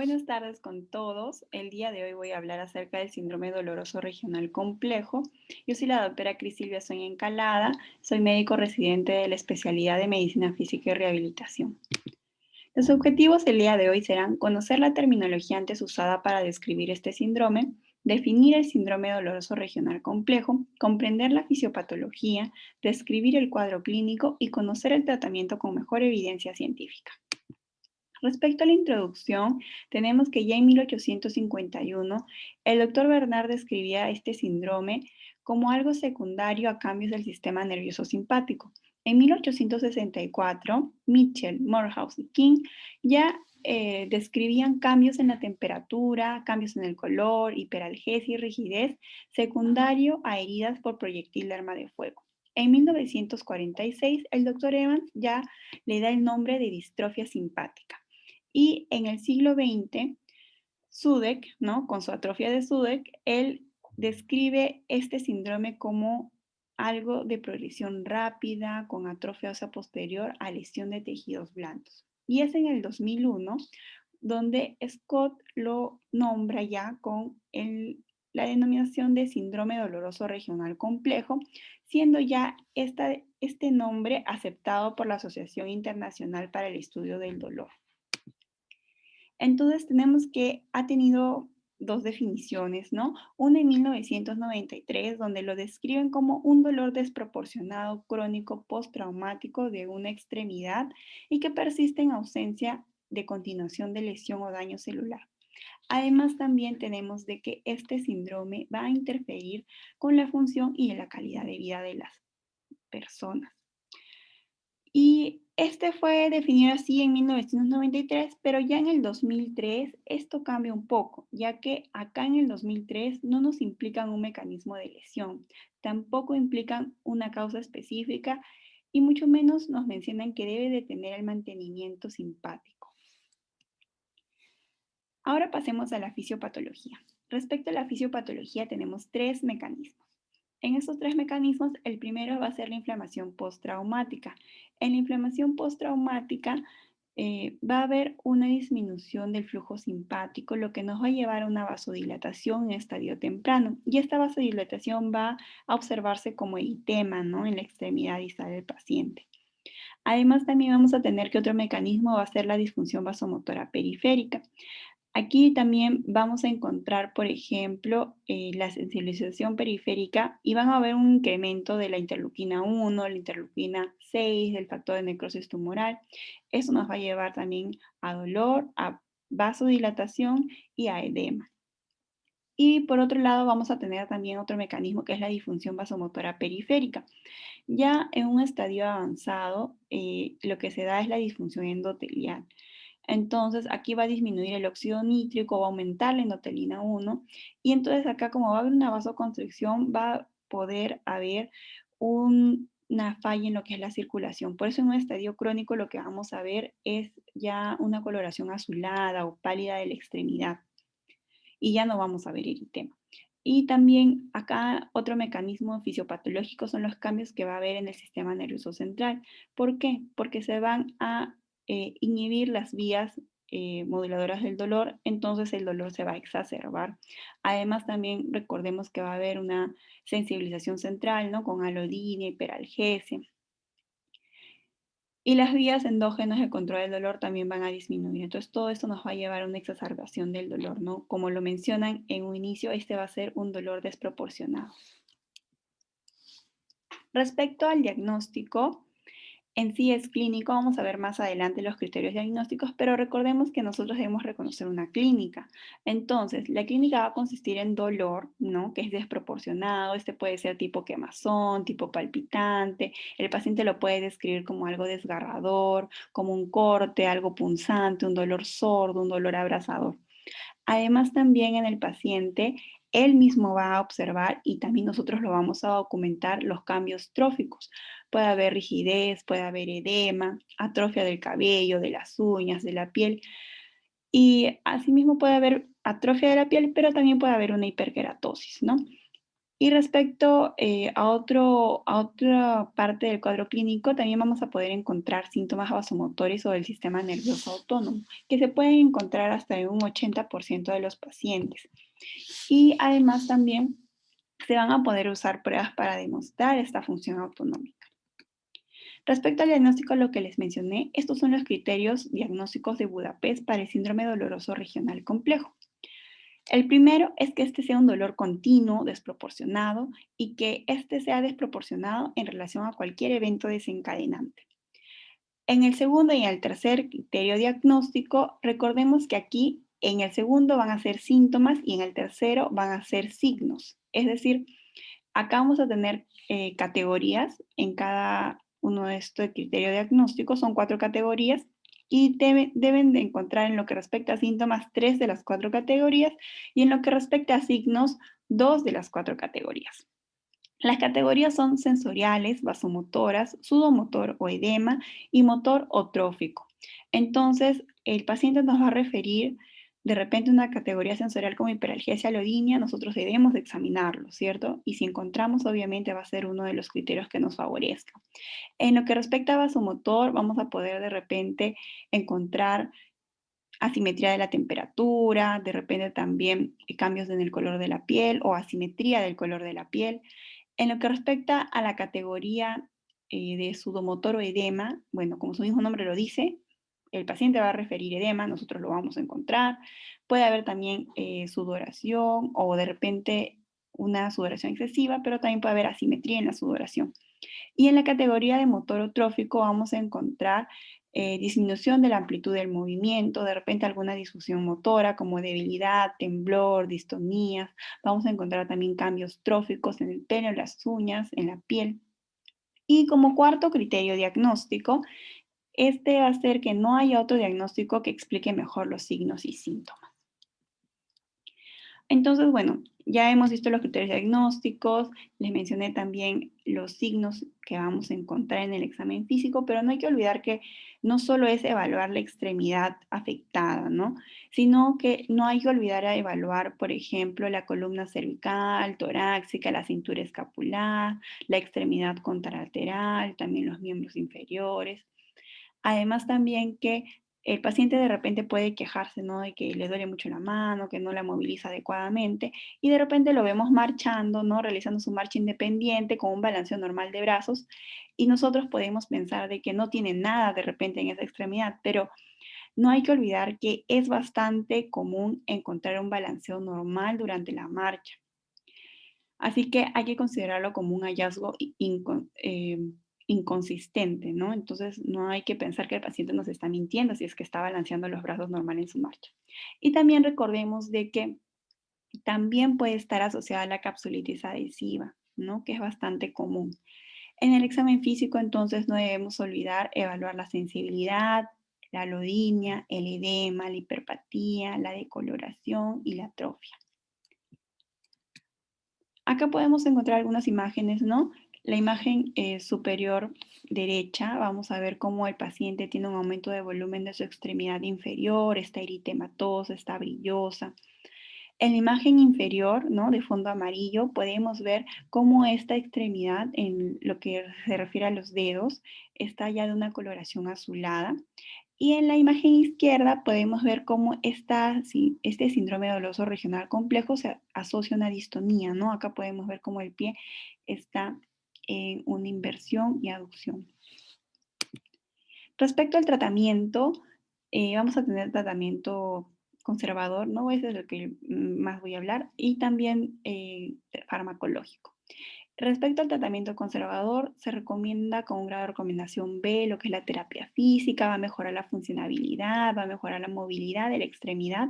Buenas tardes con todos. El día de hoy voy a hablar acerca del síndrome doloroso regional complejo. Yo soy la doctora Cris Silvia Soy Encalada, soy médico residente de la especialidad de Medicina Física y Rehabilitación. Los objetivos del día de hoy serán conocer la terminología antes usada para describir este síndrome, definir el síndrome doloroso regional complejo, comprender la fisiopatología, describir el cuadro clínico y conocer el tratamiento con mejor evidencia científica. Respecto a la introducción, tenemos que ya en 1851 el doctor Bernard describía este síndrome como algo secundario a cambios del sistema nervioso simpático. En 1864, Mitchell, Morehouse y King ya describían cambios en la temperatura, cambios en el color, hiperalgesia y rigidez secundario a heridas por proyectil de arma de fuego. En 1946, el doctor Evans ya le da el nombre de distrofia simpática. Y en el siglo XX, Sudeck, ¿no? Con su atrofia de Sudeck, él describe este síndrome como algo de progresión rápida, con atrofia ósea posterior a lesión de tejidos blandos. Y es en el 2001 donde Scott lo nombra ya con la denominación de síndrome doloroso regional complejo, siendo ya este nombre aceptado por la Asociación Internacional para el Estudio del Dolor. Entonces tenemos que ha tenido dos definiciones, ¿no? Una en 1993, donde lo describen como un dolor desproporcionado crónico postraumático de una extremidad y que persiste en ausencia de continuación de lesión o daño celular. Además, también tenemos de que este síndrome va a interferir con la función y la calidad de vida de las personas. Y este fue definido así en 1993, pero ya en el 2003 esto cambia un poco, ya que acá en el 2003 no nos implican un mecanismo de lesión, tampoco implican una causa específica y mucho menos nos mencionan que debe de tener el mantenimiento simpático. Ahora pasemos a la fisiopatología. Respecto a la fisiopatología tenemos tres mecanismos. En estos tres mecanismos, el primero va a ser la inflamación postraumática. En la inflamación postraumática va a haber una disminución del flujo simpático, lo que nos va a llevar a una vasodilatación en estadio temprano. Y esta vasodilatación va a observarse como eritema, ¿no? En la extremidad distal del paciente. Además, también vamos a tener que otro mecanismo va a ser la disfunción vasomotora periférica. Aquí también vamos a encontrar, por ejemplo, la sensibilización periférica y van a haber un incremento de la interleuquina 1, la interleuquina 6, del factor de necrosis tumoral. Eso nos va a llevar también a dolor, a vasodilatación y a edema. Y por otro lado vamos a tener también otro mecanismo que es la disfunción vasomotora periférica. Ya en un estadio avanzado, lo que se da es la disfunción endotelial. Entonces, aquí va a disminuir el óxido nítrico, va a aumentar la endotelina 1 y entonces acá como va a haber una vasoconstricción, va a poder haber una falla en lo que es la circulación. Por eso en un estadio crónico lo que vamos a ver es ya una coloración azulada o pálida de la extremidad y ya no vamos a ver eritema. Y también acá otro mecanismo fisiopatológico son los cambios que va a haber en el sistema nervioso central. ¿Por qué? Porque se van a inhibir las vías moduladoras del dolor, entonces el dolor se va a exacerbar. Además también recordemos que va a haber una sensibilización central, ¿no? Con alodinia, hiperalgesia. Y las vías endógenas de control del dolor también van a disminuir. Entonces, todo esto nos va a llevar a una exacerbación del dolor, ¿no? Como lo mencionan en un inicio, este va a ser un dolor desproporcionado. Respecto al diagnóstico, en sí es clínico, vamos a ver más adelante los criterios diagnósticos, pero recordemos que nosotros debemos reconocer una clínica. Entonces, la clínica va a consistir en dolor, ¿no? Que es desproporcionado, este puede ser tipo quemazón, tipo palpitante, el paciente lo puede describir como algo desgarrador, como un corte, algo punzante, un dolor sordo, un dolor abrasador. Además, también en el paciente, él mismo va a observar y también nosotros lo vamos a documentar los cambios tróficos. Puede haber rigidez, puede haber edema, atrofia del cabello, de las uñas, de la piel. Y asimismo puede haber atrofia de la piel, pero también puede haber una hiperkeratosis, ¿no? Y respecto a otra parte del cuadro clínico, también vamos a poder encontrar síntomas vasomotores o del sistema nervioso autónomo, que se pueden encontrar hasta en un 80% de los pacientes. Y además también se van a poder usar pruebas para demostrar esta función autonómica. Respecto al diagnóstico, lo que les mencioné, estos son los criterios diagnósticos de Budapest para el síndrome doloroso regional complejo. El primero es que este sea un dolor continuo, desproporcionado y que este sea desproporcionado en relación a cualquier evento desencadenante. En el segundo y en el tercer criterio diagnóstico, recordemos que aquí en el segundo van a ser síntomas y en el tercero van a ser signos. Es decir, acá vamos a tener categorías en cada uno de estos criterios diagnósticos, son 4 categorías y deben de encontrar en lo que respecta a síntomas 3 de las 4 categorías y en lo que respecta a signos 2 de las 4 categorías. Las categorías son sensoriales, vasomotoras, sudomotor o edema y motor o trófico. Entonces, el paciente nos va a referir de repente una categoría sensorial como hiperalgesia alodinia, nosotros debemos de examinarlo, ¿cierto? Y si encontramos, obviamente va a ser uno de los criterios que nos favorezca. En lo que respecta a vasomotor, vamos a poder de repente encontrar asimetría de la temperatura, de repente también cambios en el color de la piel o asimetría del color de la piel. En lo que respecta a la categoría de sudomotor o edema, bueno, como su mismo nombre lo dice, el paciente va a referir edema, nosotros lo vamos a encontrar. Puede haber también sudoración o de repente una sudoración excesiva, pero también puede haber asimetría en la sudoración. Y en la categoría de motor eutrófico vamos a encontrar disminución de la amplitud del movimiento, de repente alguna disfunción motora como debilidad, temblor, distonías. Vamos a encontrar también cambios tróficos en el pelo, en las uñas, en la piel. Y como cuarto criterio diagnóstico, este va a ser que no haya otro diagnóstico que explique mejor los signos y síntomas. Entonces, bueno, ya hemos visto los criterios diagnósticos, les mencioné también los signos que vamos a encontrar en el examen físico, pero no hay que olvidar que no solo es evaluar la extremidad afectada, ¿no? Sino que no hay que olvidar a evaluar, por ejemplo, la columna cervical, torácica, la cintura escapular, la extremidad contralateral, también los miembros inferiores. Además también que el paciente de repente puede quejarse, ¿no? De que le duele mucho la mano, que no la moviliza adecuadamente y de repente lo vemos marchando, ¿no? Realizando su marcha independiente con un balanceo normal de brazos y nosotros podemos pensar de que no tiene nada de repente en esa extremidad, pero no hay que olvidar que es bastante común encontrar un balanceo normal durante la marcha. Así que hay que considerarlo como un hallazgo inconsistente, ¿no? Entonces no hay que pensar que el paciente nos está mintiendo si es que está balanceando los brazos normal en su marcha. Y también recordemos de que también puede estar asociada a la capsulitis adhesiva, ¿no? Que es bastante común. En el examen físico, entonces, no debemos olvidar evaluar la sensibilidad, la alodinia, el edema, la hiperpatía, la decoloración y la atrofia. Acá podemos encontrar algunas imágenes, ¿no? La imagen superior derecha, vamos a ver cómo el paciente tiene un aumento de volumen de su extremidad inferior, está eritematosa, está brillosa. En la imagen inferior, ¿no? De fondo amarillo, podemos ver cómo esta extremidad, en lo que se refiere a los dedos, está ya de una coloración azulada. Y en la imagen izquierda podemos ver cómo este síndrome doloso regional complejo se asocia a una distonía, ¿no? Acá podemos ver cómo el pie está en una inversión y aducción. Respecto al tratamiento, vamos a tener tratamiento conservador, ¿no? Ese es lo que más voy a hablar, y también farmacológico. Respecto al tratamiento conservador, se recomienda con un grado de recomendación B lo que es la terapia física, va a mejorar la funcionabilidad, va a mejorar la movilidad de la extremidad,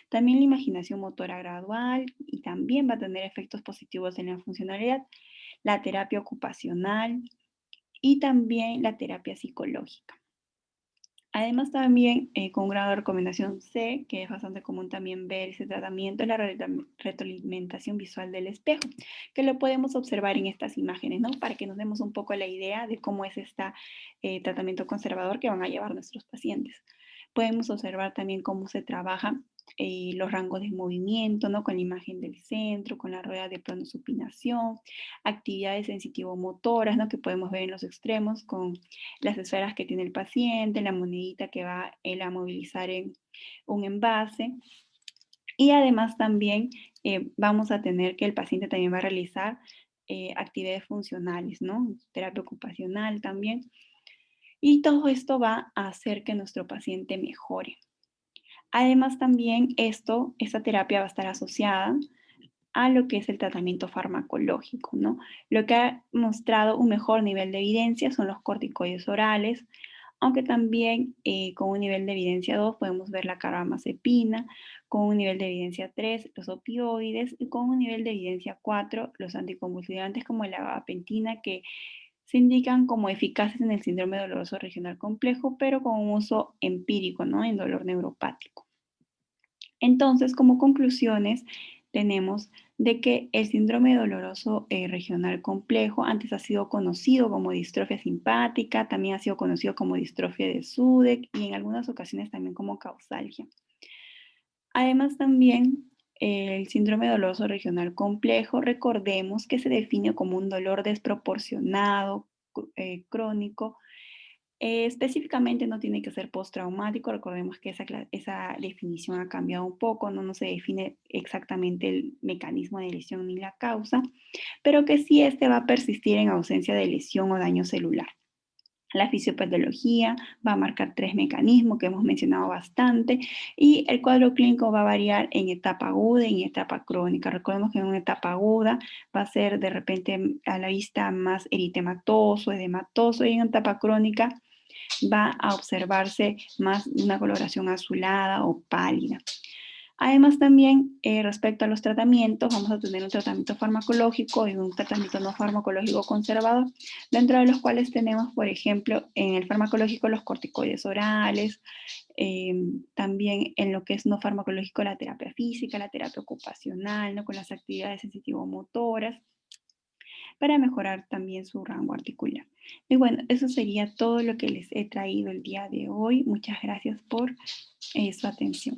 también la imaginación motora gradual y también va a tener efectos positivos en la funcionalidad, la terapia ocupacional y también la terapia psicológica. Además, también con un grado de recomendación C, que es bastante común también ver ese tratamiento, es la retroalimentación visual del espejo, que lo podemos observar en estas imágenes, ¿no? Para que nos demos un poco la idea de cómo es este tratamiento conservador que van a llevar nuestros pacientes. Podemos observar también cómo se trabaja los rangos de movimiento, ¿no? Con la imagen del centro, con la rueda de pronosupinación, actividades sensitivo-motoras, ¿no? Que podemos ver en los extremos con las esferas que tiene el paciente, la monedita que va él a movilizar en un envase. Y además también vamos a tener que el paciente también va a realizar actividades funcionales, ¿no? Terapia ocupacional también. Y todo esto va a hacer que nuestro paciente mejore. Además, también esta terapia va a estar asociada a lo que es el tratamiento farmacológico, ¿no? Lo que ha mostrado un mejor nivel de evidencia son los corticoides orales, aunque también con un nivel de evidencia 2 podemos ver la carbamazepina, con un nivel de evidencia 3 los opioides y con un nivel de evidencia 4 los anticonvulsivantes como la gabapentina que se indican como eficaces en el síndrome doloroso regional complejo, pero con un uso empírico, ¿no? En dolor neuropático. Entonces, como conclusiones, tenemos de que el síndrome doloroso regional complejo antes ha sido conocido como distrofia simpática, también ha sido conocido como distrofia de Sudeck y en algunas ocasiones también como causalgia. Además, también el síndrome doloroso regional complejo, recordemos que se define como un dolor desproporcionado, crónico, específicamente no tiene que ser postraumático, recordemos que esa definición ha cambiado un poco, no se define exactamente el mecanismo de lesión ni la causa, pero que sí este va a persistir en ausencia de lesión o daño celular. La fisiopatología va a marcar 3 mecanismos que hemos mencionado bastante y el cuadro clínico va a variar en etapa aguda y en etapa crónica. Recordemos que en una etapa aguda va a ser de repente a la vista más eritematoso, edematoso y en etapa crónica va a observarse más una coloración azulada o pálida. Además, también respecto a los tratamientos, vamos a tener un tratamiento farmacológico y un tratamiento no farmacológico conservador, dentro de los cuales tenemos, por ejemplo, en el farmacológico los corticoides orales, también en lo que es no farmacológico la terapia física, la terapia ocupacional, ¿no? Con las actividades sensitivo-motoras, para mejorar también su rango articular. Y bueno, eso sería todo lo que les he traído el día de hoy. Muchas gracias por su atención.